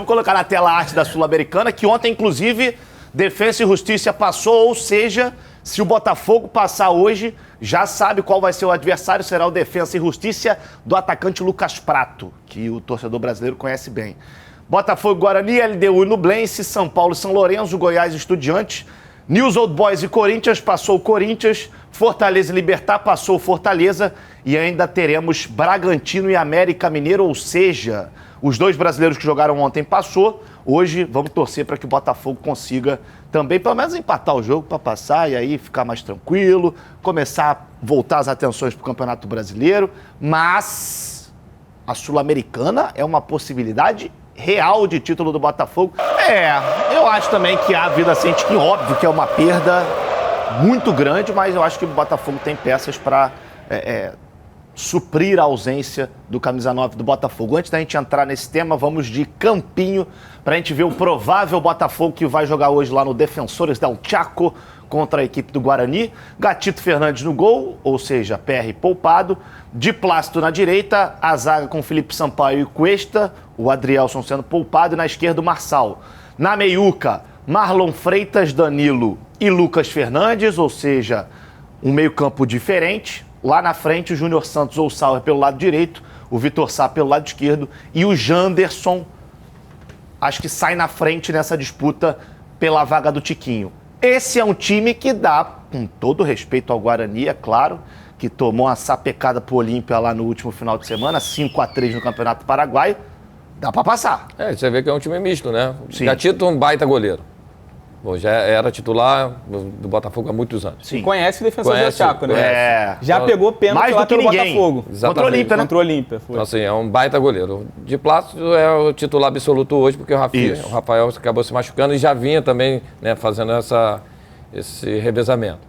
vamos colocar na tela a arte da Sul-Americana, que ontem, inclusive, Defensa e Justiça passou, ou seja, se o Botafogo passar hoje, já sabe qual vai ser o adversário, será o Defensa e Justiça do atacante Lucas Prato, que o torcedor brasileiro conhece bem. Botafogo, Guarani, LDU e Nublense, São Paulo e São Lourenço, Goiás e Estudiantes, News Old Boys e Corinthians, passou o Corinthians, Fortaleza e Libertad, passou o Fortaleza, e ainda teremos Bragantino e América Mineiro, ou seja, os dois brasileiros que jogaram ontem passou. Hoje vamos torcer para que o Botafogo consiga também, pelo menos, empatar o jogo para passar e aí ficar mais tranquilo, começar a voltar as atenções para o Campeonato Brasileiro. Mas a Sul-Americana é uma possibilidade real de título do Botafogo. Eu acho também que a vida sem Tiquinho, óbvio que é uma perda muito grande, mas eu acho que o Botafogo tem peças para suprir a ausência do camisa 9 do Botafogo. Antes da gente entrar nesse tema, vamos de Campinho para a gente ver o provável Botafogo que vai jogar hoje lá no Defensores del Chaco contra a equipe do Guarani. Gatito Fernandes no gol, ou seja, PR poupado. De Plácido na direita, a zaga com Felipe Sampaio e Cuesta, o Adrielson sendo poupado, e na esquerda o Marçal. Na meiuca, Marlon Freitas, Danilo e Lucas Fernandes, ou seja, um meio-campo diferente. Lá na frente, o Júnior Santos ou Sauer pelo lado direito, o Vitor Sá pelo lado esquerdo e o Janderson, acho que sai na frente nessa disputa pela vaga do Tiquinho. Esse é um time que dá, com todo respeito ao Guarani, é claro, que tomou uma sapecada pro Olímpia lá no último final de semana, 5-3 no Campeonato Paraguaio, dá pra passar. Você vê que é um time misto, né? Sim. Gatito, um baita goleiro. Bom, já era titular do Botafogo há muitos anos. Sim. Conhece o Defensor del Chaco, né? Já então, pegou pênalti lá pelo Botafogo. Contra o Olímpia, né? Contra o Olímpia. Então, assim, é um baita goleiro. De Plácido é o titular absoluto hoje, porque o Rafael acabou se machucando e já vinha também, né, fazendo esse revezamento.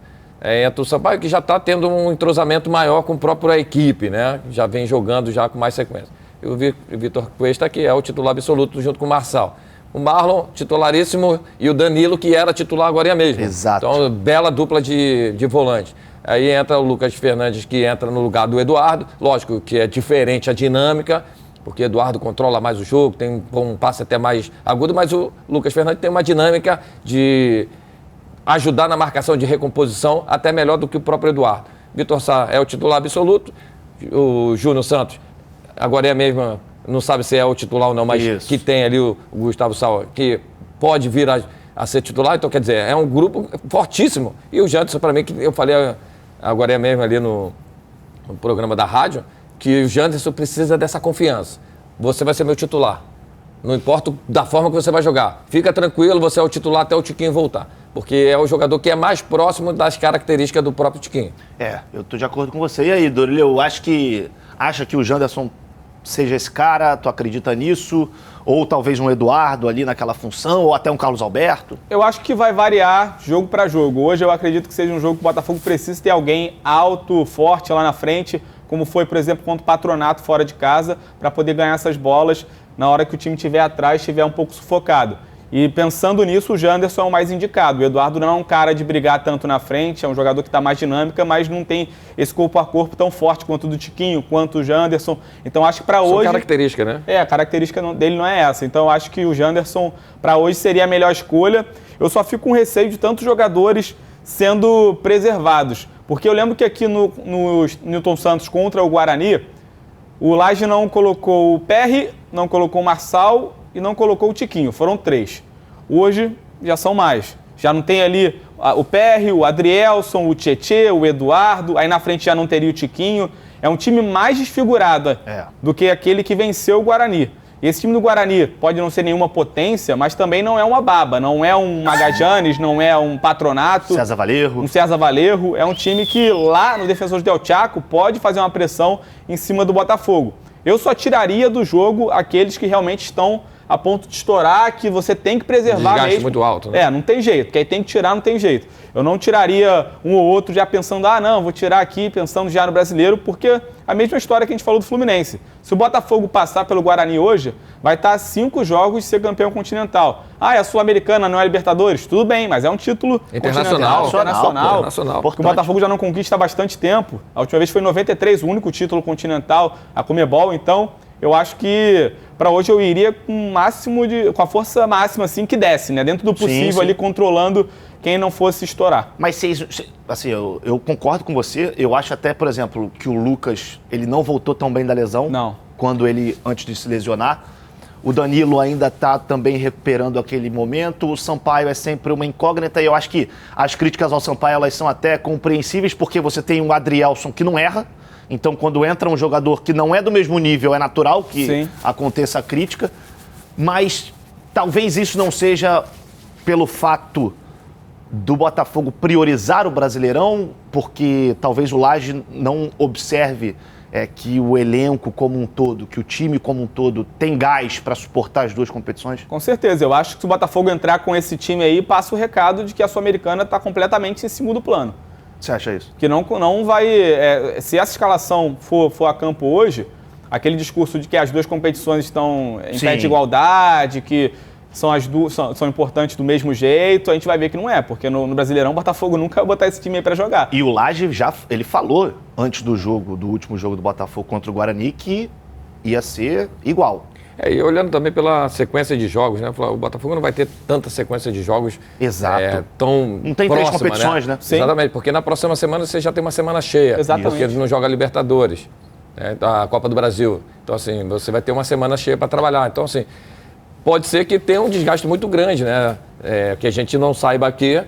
Entra o Sampaio, que já está tendo um entrosamento maior com a própria equipe, né? Já vem jogando já com mais sequência. E o Vitor Cuesta, que é o titular absoluto junto com o Marçal. O Marlon, titularíssimo, e o Danilo, que era titular agora mesmo. Exato. Então, bela dupla de volante. Aí entra o Lucas Fernandes, que entra no lugar do Eduardo. Lógico que é diferente a dinâmica, porque o Eduardo controla mais o jogo, tem um passe até mais agudo, mas o Lucas Fernandes tem uma dinâmica de ajudar na marcação de recomposição até melhor do que o próprio Eduardo. Vitor Sá é o titular absoluto, o Júnior Santos, agora é mesmo... Não sabe se é o titular ou não, mas que tem ali o Gustavo Sauer, que pode vir a ser titular. Então, quer dizer, é um grupo fortíssimo. E o Janderson, para mim, que eu falei agora é mesmo ali no programa da rádio, que o Janderson precisa dessa confiança. Você vai ser meu titular. Não importa da forma que você vai jogar. Fica tranquilo, você é o titular até o Tiquinho voltar. Porque é o jogador que é mais próximo das características do próprio Tiquinho. Eu tô de acordo com você. E aí, Dorilho, acha que o Janderson seja esse cara, tu acredita nisso? Ou talvez um Eduardo ali naquela função, ou até um Carlos Alberto? Eu acho que vai variar jogo para jogo. Hoje eu acredito que seja um jogo que o Botafogo precisa ter alguém alto, forte lá na frente, como foi, por exemplo, contra o Patronato fora de casa, para poder ganhar essas bolas na hora que o time estiver atrás, estiver um pouco sufocado. E pensando nisso, o Janderson é o mais indicado. O Eduardo não é um cara de brigar tanto na frente, é um jogador que está mais dinâmica, mas não tem esse corpo a corpo tão forte quanto o do Tiquinho, quanto o Janderson. Então acho que para hoje... característica, né? A característica dele não é essa. Então acho que o Janderson para hoje seria a melhor escolha. Eu só fico com receio de tantos jogadores sendo preservados. Porque eu lembro que aqui no Newton Santos contra o Guarani, o Lage não colocou o PR, não colocou o Marçal e não colocou o Tiquinho. Foram 3. Hoje já são mais. Já não tem ali o PR, o Adrielson, o Tietê, o Eduardo. Aí na frente já não teria o Tiquinho. É um time mais desfigurado do que aquele que venceu o Guarani. E esse time do Guarani pode não ser nenhuma potência, mas também não é uma baba. Não é um Magajanes, não é um Patronato. Um César Valerro. É um time que lá no Defensores del Chaco pode fazer uma pressão em cima do Botafogo. Eu só tiraria do jogo aqueles que realmente estão a ponto de estourar, que você tem que preservar desgaste mesmo. Muito alto, né? Não tem jeito, porque aí tem que tirar, não tem jeito. Eu não tiraria um ou outro já pensando, não, vou tirar aqui pensando já no brasileiro, porque a mesma história que a gente falou do Fluminense. Se o Botafogo passar pelo Guarani hoje, vai estar a 5 jogos de ser campeão continental. É a Sul-Americana, não é a Libertadores? Tudo bem, mas é um título internacional. Porque o Botafogo já não conquista há bastante tempo. A última vez foi em 93, o único título continental, a Conmebol. Então, eu acho que para hoje eu iria com a força máxima assim que desse, né? Dentro do possível sim. ali, controlando quem não fosse estourar. Mas assim, eu concordo com você. Eu acho até, por exemplo, que o Lucas, ele não voltou tão bem da lesão. Não. Quando ele, antes de se lesionar. O Danilo ainda está também recuperando aquele momento. O Sampaio é sempre uma incógnita. E eu acho que as críticas ao Sampaio, elas são até compreensíveis, porque você tem um Adrielson que não erra. Então, quando entra um jogador que não é do mesmo nível, é natural que aconteça a crítica. Mas talvez isso não seja pelo fato do Botafogo priorizar o Brasileirão, porque talvez o Lage não observe que o elenco como um todo, que o time como um todo tem gás para suportar as duas competições? Com certeza. Eu acho que se o Botafogo entrar com esse time aí, passa o recado de que a Sul-Americana está completamente em segundo plano. Você acha isso? Que não vai... se essa escalação for a campo hoje, aquele discurso de que as duas competições estão em pé de igualdade, que são importantes do mesmo jeito, a gente vai ver que não é, porque no Brasileirão o Botafogo nunca vai botar esse time aí para jogar. E o Lage ele falou antes do último jogo do Botafogo contra o Guarani, que ia ser igual. E olhando também pela sequência de jogos, né? O Botafogo não vai ter tanta sequência de jogos tão não tem próxima, 3 competições, né? Sim. Exatamente, porque na próxima semana você já tem uma semana cheia. Exatamente. Porque ele não joga Libertadores, a Copa do Brasil. Então, assim, você vai ter uma semana cheia para trabalhar. Então, assim, pode ser que tenha um desgaste muito grande, né? Que a gente não saiba aqui,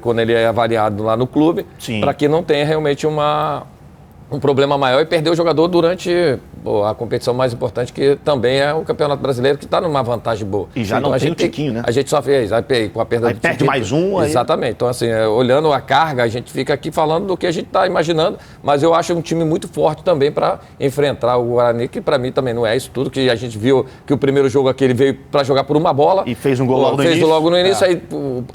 quando ele é avaliado lá no clube, para que não tenha realmente um problema maior e perder o jogador durante a competição mais importante, que também é o Campeonato Brasileiro, que está numa vantagem boa. E já então, não tem o Tiquinho, né? A gente só fez, com a perda do Tiquinho. Aí perde mais um. Exatamente. Então, assim, olhando a carga, a gente fica aqui falando do que a gente está imaginando, mas eu acho um time muito forte também para enfrentar o Guarani, que para mim também não é isso tudo, que a gente viu que o primeiro jogo aqui ele veio para jogar por uma bola. E fez um gol logo no início. Fez logo no início, aí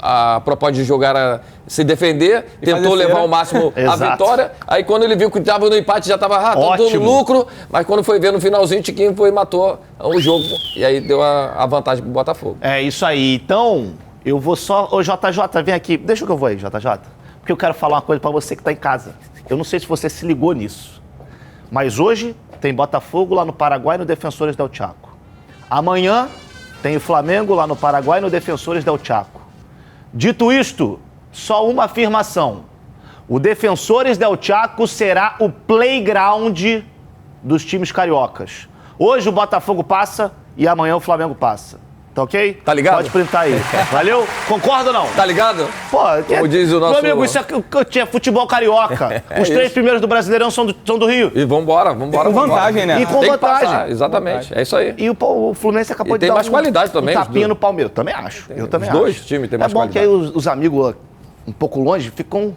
a proposta de jogar era se defender, tentou levar ao máximo a vitória, aí quando ele viu que estava no empate já estava todo no lucro, mas quando foi ver no finalzinho, o Tiquinho foi e matou o jogo, e aí deu a vantagem pro Botafogo. É isso aí. Então, eu vou só... Ô, JJ, vem aqui. Deixa que eu vou aí, JJ. Porque eu quero falar uma coisa pra você que tá em casa. Eu não sei se você se ligou nisso, mas hoje tem Botafogo lá no Paraguai no Defensores del Chaco. Amanhã tem o Flamengo lá no Paraguai no Defensores del Chaco. Dito isto, só uma afirmação. O Defensores del Chaco será o playground dos times cariocas. Hoje o Botafogo passa e amanhã o Flamengo passa. Tá ok? Tá ligado? Pode printar aí. Valeu? Concorda ou não? Tá ligado? Pô, como diz o nosso... Meu amigo, isso é futebol carioca. Os 3 primeiros do Brasileirão são do Rio. E vambora. Com vantagem, né? E com vantagem. Passar, exatamente, é isso aí. E o Fluminense acabou de dar tem mais qualidade também. Um tapinha no Palmeiras. Também acho. Eu também acho. Os dois times têm mais qualidade. É bom que aí os amigos um pouco longe ficam...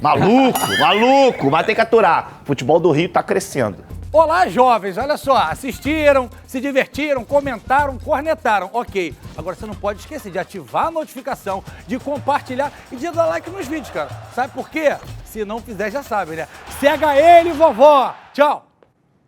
maluco. Mas tem que aturar. O futebol do Rio tá crescendo. Olá, jovens, olha só, assistiram, se divertiram, comentaram, cornetaram, ok. Agora você não pode esquecer de ativar a notificação, de compartilhar e de dar like nos vídeos, cara. Sabe por quê? Se não fizer, já sabe, né? Segue ele, vovó! Tchau!